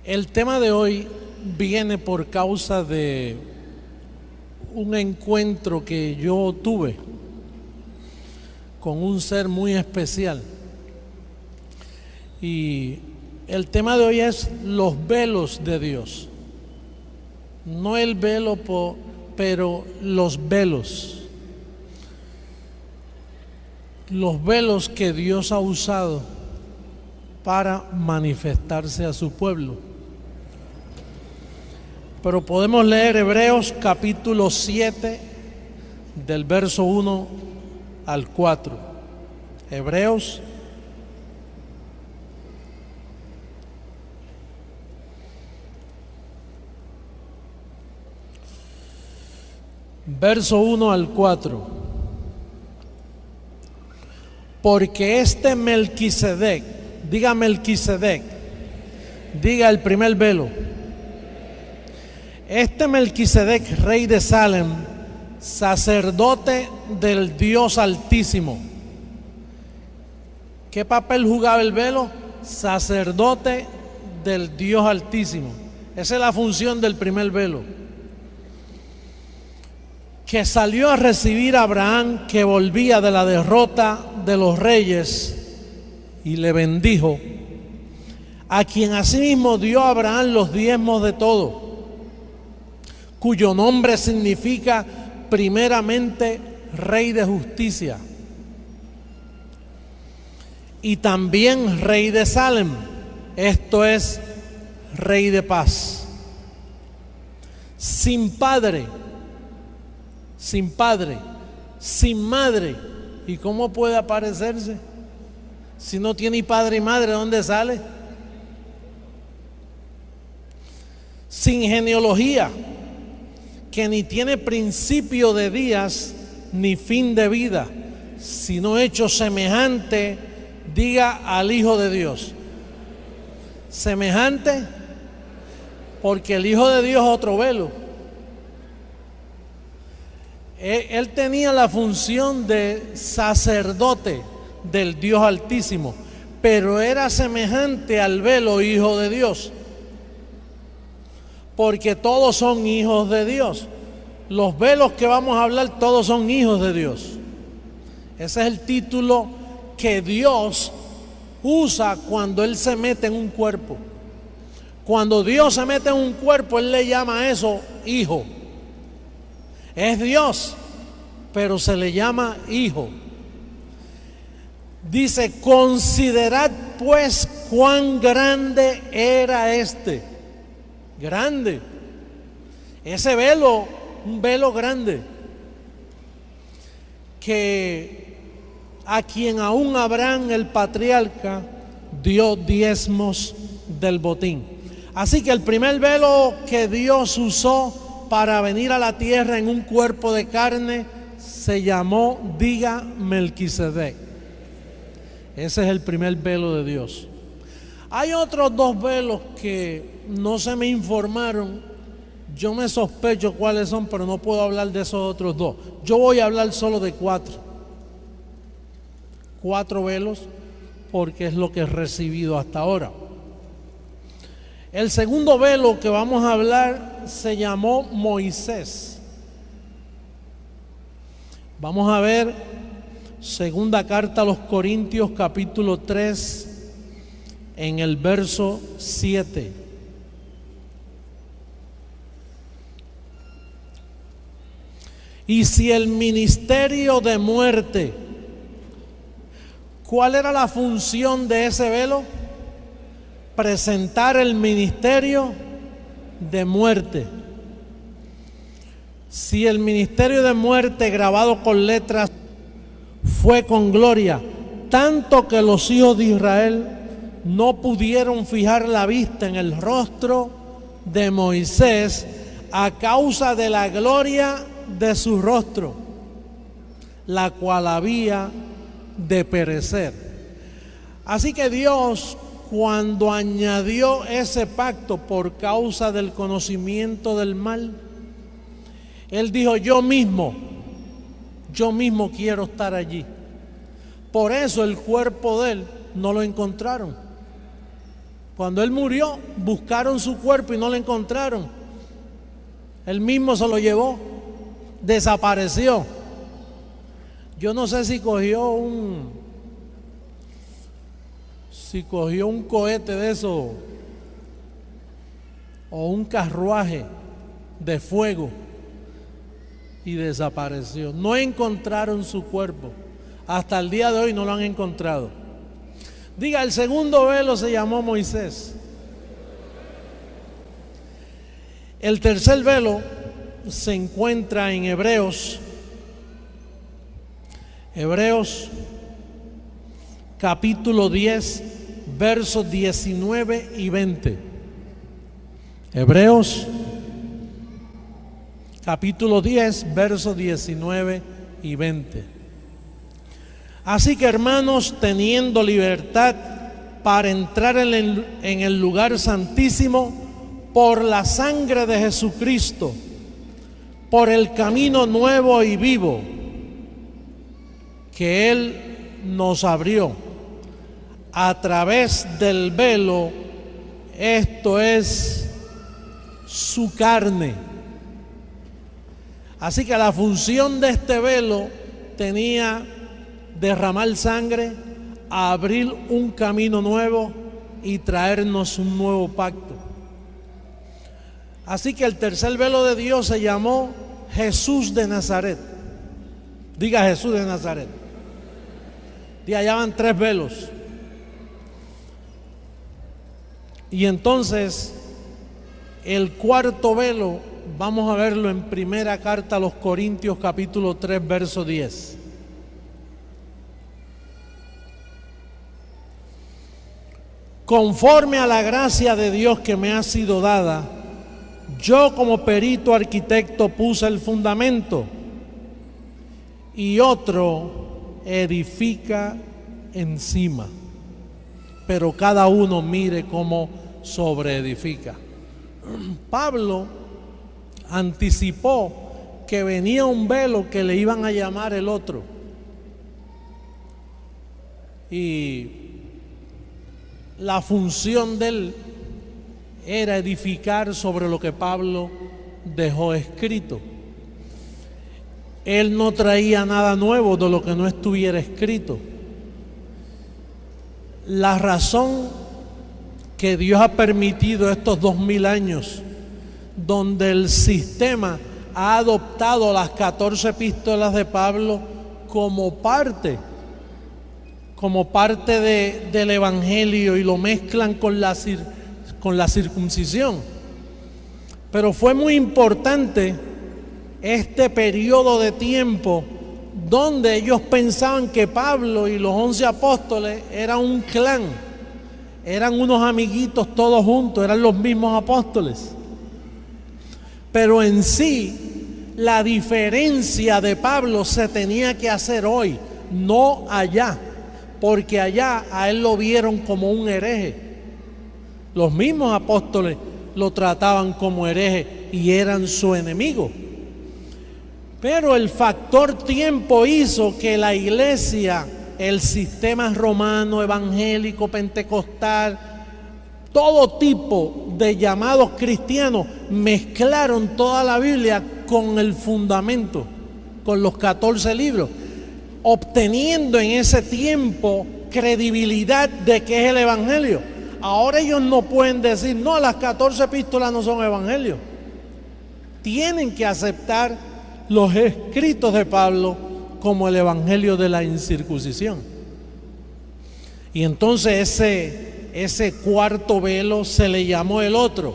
El tema de hoy viene por causa de un encuentro que yo tuve con un ser muy especial. Y el tema de hoy es los velos de Dios. No el velo, pero los velos. Los velos que Dios ha usado para manifestarse a su pueblo. Pero podemos leer Hebreos capítulo 7 del verso 1 al 4. Hebreos verso 1 al 4. Porque este Melquisedec, diga Melquisedec, diga el primer velo. Este Melquisedec, rey de Salem, sacerdote del Dios Altísimo. ¿Qué papel jugaba el velo? Sacerdote del Dios Altísimo. Esa es la función del primer velo. Que salió a recibir a Abraham, que volvía de la derrota de los reyes, y le bendijo, a quien asimismo dio a Abraham los diezmos de todo, cuyo nombre significa primeramente Rey de Justicia, y también Rey de Salem, esto es, Rey de Paz, sin padre, sin madre. ¿Y cómo puede aparecerse? Si no tiene padre y madre, ¿de dónde sale? Sin genealogía, que ni tiene principio de días ni fin de vida, sino hecho semejante, diga, al Hijo de Dios. Semejante, porque el Hijo de Dios es otro velo. Él tenía la función de sacerdote del Dios Altísimo, pero era semejante al velo Hijo de Dios, porque todos son hijos de Dios. Los velos que vamos a hablar, todos son hijos de Dios. Ese es el título que Dios usa cuando Él se mete en un cuerpo. Cuando Dios se mete en un cuerpo, Él le llama a eso hijo. Es Dios, pero se le llama hijo. Dice, considerad pues cuán grande era este. Grande. Ese velo, un velo grande. Que a quien aún Abraham el patriarca dio diezmos del botín. Así que el primer velo que Dios usó para venir a la tierra en un cuerpo de carne se llamó, diga, Melquisedec. Ese es el primer velo de Dios. Hay otros dos velos que no se me informaron. Yo me sospecho cuáles son, pero no puedo hablar de esos otros dos. Yo voy a hablar solo de cuatro velos, porque es lo que he recibido hasta ahora. El segundo velo que vamos a hablar se llamó Moisés. Vamos a ver segunda carta a los Corintios capítulo 3 en el verso 7. Y si el ministerio de muerte, ¿cuál era la función de ese velo? Presentar el ministerio de muerte. Si el ministerio de muerte grabado con letras fue con gloria, tanto que los hijos de Israel no pudieron fijar la vista en el rostro de Moisés a causa de la gloria de su rostro, la cual había de perecer. Así que Dios, cuando añadió ese pacto por causa del conocimiento del mal, Él dijo, yo mismo quiero estar allí. Por eso el cuerpo de Él no lo encontraron. Cuando Él murió, buscaron su cuerpo y no lo encontraron. Él mismo se lo llevó, desapareció. Yo no sé si cogió un cohete de eso o un carruaje de fuego y desapareció. No encontraron su cuerpo. Hasta el día de hoy no lo han encontrado. Diga, el segundo velo se llamó Moisés. El tercer velo se encuentra en Hebreos capítulo 10, versos 19 y 20. Hebreos capítulo 10, versos 19 y 20. Así que, hermanos, teniendo libertad para entrar en el lugar santísimo por la sangre de Jesucristo, por el camino nuevo y vivo que Él nos abrió a través del velo, esto es su carne. Así que la función de este velo tenía derramar sangre, abrir un camino nuevo y traernos un nuevo pacto. Así que el tercer velo de Dios se llamó Jesús de Nazaret. Diga, Jesús de Nazaret. Y allá van 3 velos. Y entonces el cuarto velo vamos a verlo en primera carta a los Corintios capítulo 3 verso 10. Conforme a la gracia de Dios que me ha sido dada, yo como perito arquitecto puse el fundamento y otro edifica encima, pero cada uno mire cómo sobreedifica. Pablo anticipó que venía un velo que le iban a llamar el otro, y la función de él era edificar sobre lo que Pablo dejó escrito. Él no traía nada nuevo de lo que no estuviera escrito. La razón que Dios ha permitido estos 2000 años, donde el sistema ha adoptado las 14 epístolas de Pablo como parte del Evangelio y lo mezclan con la circuncisión. Pero fue muy importante este periodo de tiempo donde ellos pensaban que Pablo y los 11 apóstoles eran un clan, eran unos amiguitos todos juntos, eran los mismos apóstoles. Pero en sí, la diferencia de Pablo se tenía que hacer hoy, no allá, porque allá a él lo vieron como un hereje. Los mismos apóstoles lo trataban como hereje y eran su enemigo. Pero el factor tiempo hizo que la iglesia, el sistema romano, evangélico, pentecostal, todo tipo de llamados cristianos mezclaron toda la Biblia con el fundamento, con los 14 libros, obteniendo en ese tiempo credibilidad de que es el evangelio. Ahora ellos no pueden decir, no, las 14 epístolas no son evangelio. Tienen que aceptar los escritos de Pablo como el evangelio de la incircuncisión. Y entonces ese cuarto velo se le llamó el otro.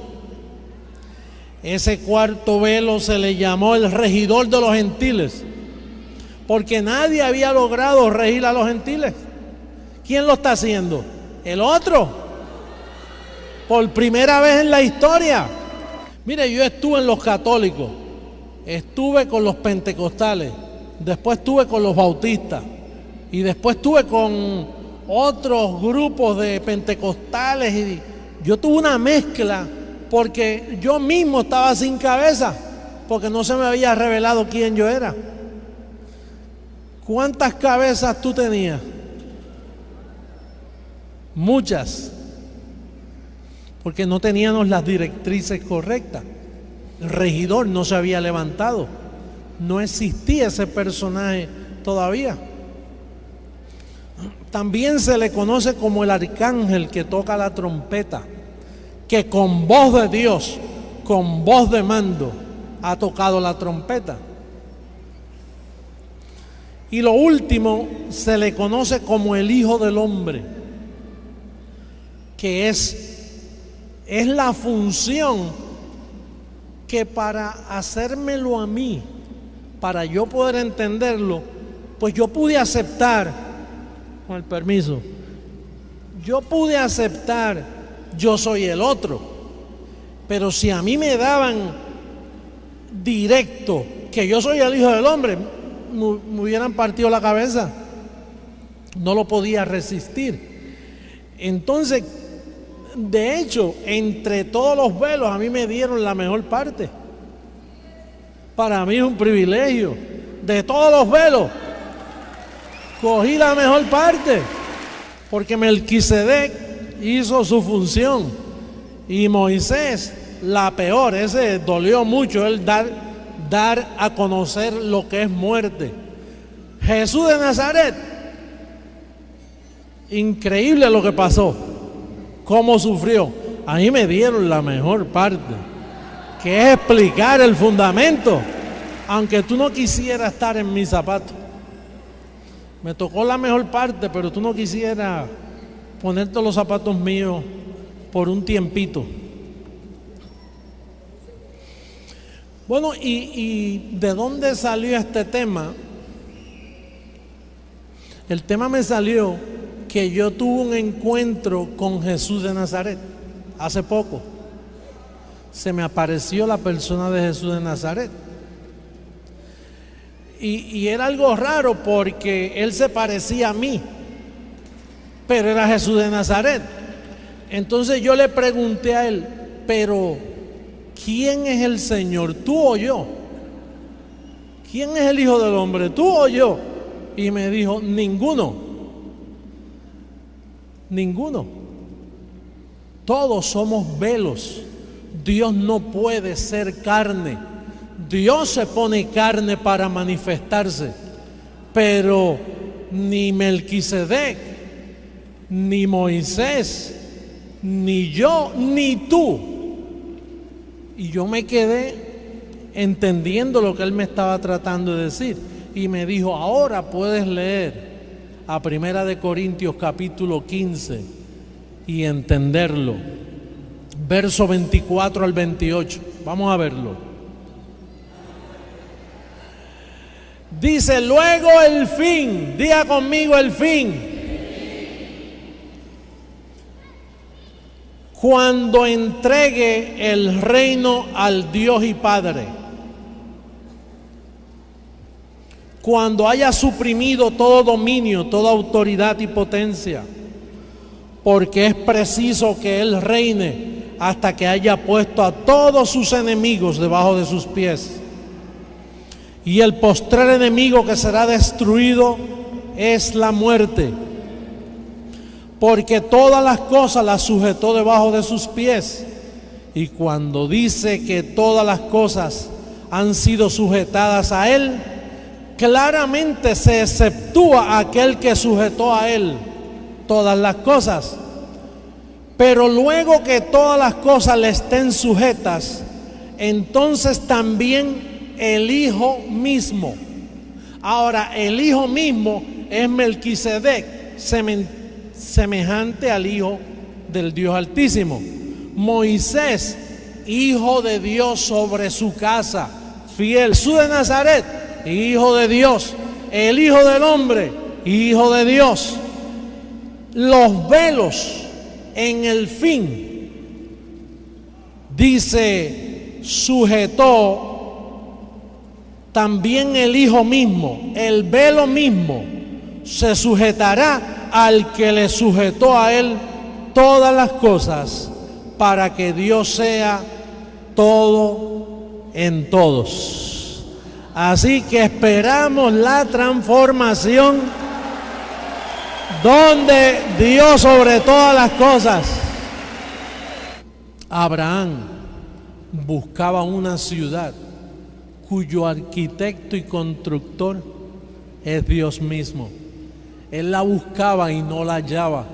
Ese cuarto velo se le llamó el regidor de los gentiles, porque nadie había logrado regir a los gentiles. ¿Quién lo está haciendo? El otro. Por primera vez en la historia. Mire, yo estuve en los católicos, estuve con los pentecostales, después estuve con los bautistas y después estuve con otros grupos de pentecostales, y yo tuve una mezcla porque yo mismo estaba sin cabeza, porque no se me había revelado quién yo era. ¿Cuántas cabezas tú tenías? Muchas. porque no teníamos las directrices correctas. El regidor no se había levantado, no existía ese personaje todavía. También se le conoce como el arcángel que toca la trompeta, que con voz de Dios, con voz de mando, ha tocado la trompeta. Y lo último, se le conoce como el Hijo del Hombre, que es la función que para hacérmelo a mí, para yo poder entenderlo, pues yo pude aceptar, con el permiso, yo pude aceptar, yo soy el otro, pero si a mí me daban directo que yo soy el Hijo del Hombre, me hubieran partido la cabeza, no lo podía resistir. Entonces, de hecho, entre todos los velos a mí me dieron la mejor parte. Para mí es un privilegio. De todos los velos cogí la mejor parte, porque Melquisedec hizo su función y Moisés la peor. Ese dolió mucho, el dar a conocer lo que es muerte. Jesús de Nazaret, increíble lo que pasó, cómo sufrió. A mí me dieron la mejor parte, que es explicar el fundamento, aunque tú no quisieras estar en mis zapatos. Me tocó la mejor parte, pero tú no quisieras ponerte los zapatos míos por un tiempito. Bueno, ¿y de dónde salió este tema? El tema me salió que yo tuve un encuentro con Jesús de Nazaret hace poco. Se me apareció la persona de Jesús de Nazaret. Y era algo raro porque él se parecía a mí, pero era Jesús de Nazaret. Entonces yo le pregunté a él, pero ¿quién es el Señor, tú o yo? ¿Quién es el Hijo del Hombre, tú o yo? Y me dijo, ninguno. Ninguno. Todos somos velos. Dios no puede ser carne. Dios se pone carne para manifestarse, pero ni Melquisedec, ni Moisés, ni yo, ni tú. Y yo me quedé entendiendo lo que él me estaba tratando de decir. Y me dijo, ahora puedes leer a 1 Corintios capítulo 15 y entenderlo. Verso 24 al 28. Vamos a verlo. Dice, luego el fin. Diga conmigo el fin. Cuando entregue el reino al Dios y Padre, cuando haya suprimido todo dominio, toda autoridad y potencia, porque es preciso que Él reine hasta que haya puesto a todos sus enemigos debajo de sus pies. Y el postrer enemigo que será destruido es la muerte, porque todas las cosas las sujetó debajo de sus pies. Y cuando dice que todas las cosas han sido sujetadas a Él, claramente se exceptúa aquel que sujetó a Él todas las cosas. Pero luego que todas las cosas le estén sujetas, entonces también el Hijo mismo. Ahora, el Hijo mismo es Melquisedec, semejante al Hijo del Dios Altísimo. Moisés, Hijo de Dios sobre su casa, fiel. Jesús de Nazaret, Hijo de Dios. El Hijo del Hombre, Hijo de Dios. Los velos en el fin, dice, sujetó también el Hijo mismo. El velo mismo se sujetará al que le sujetó a Él todas las cosas, para que Dios sea todo en todos. Así que esperamos la transformación, donde Dios sobre todas las cosas Abraham buscaba una ciudad cuyo arquitecto y constructor es Dios mismo. Él la buscaba y no la hallaba,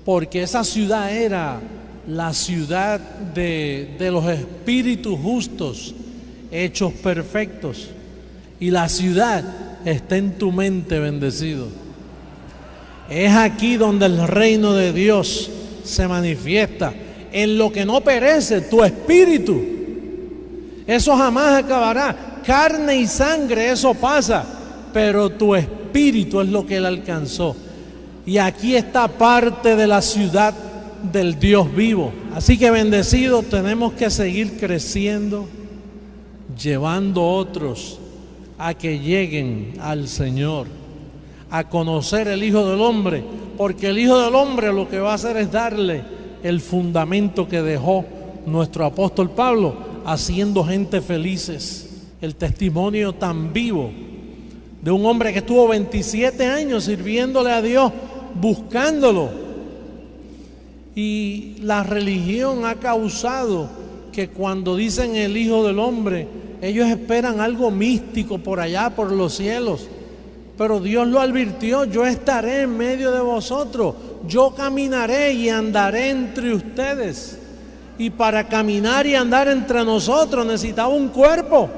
porque esa ciudad era la ciudad de los espíritus justos, hechos perfectos. Y la ciudad está en tu mente, bendecido. Es aquí donde el reino de Dios se manifiesta, en lo que no perece, tu espíritu. Eso jamás acabará. Carne y sangre, eso pasa, pero tu espíritu es lo que Él alcanzó. Y aquí está parte de la ciudad del Dios vivo. Así que, bendecidos, tenemos que seguir creciendo, llevando a otros a que lleguen al Señor, a conocer el Hijo del Hombre, porque el Hijo del Hombre lo que va a hacer es darle el fundamento que dejó nuestro apóstol Pablo, haciendo gente felices. El testimonio tan vivo de un hombre que estuvo 27 años sirviéndole a Dios, buscándolo. Y la religión ha causado que cuando dicen el Hijo del Hombre, ellos esperan algo místico por allá, por los cielos. Pero Dios lo advirtió: yo estaré en medio de vosotros, yo caminaré y andaré entre ustedes. Y para caminar y andar entre nosotros necesitaba un cuerpo.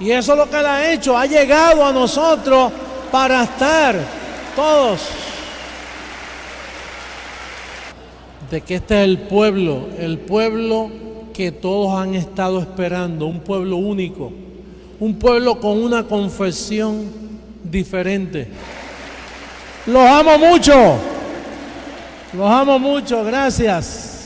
Y eso es lo que Él ha hecho, ha llegado a nosotros para estar todos. De que este es el pueblo que todos han estado esperando, un pueblo único, un pueblo con una confesión diferente. Los amo mucho, gracias.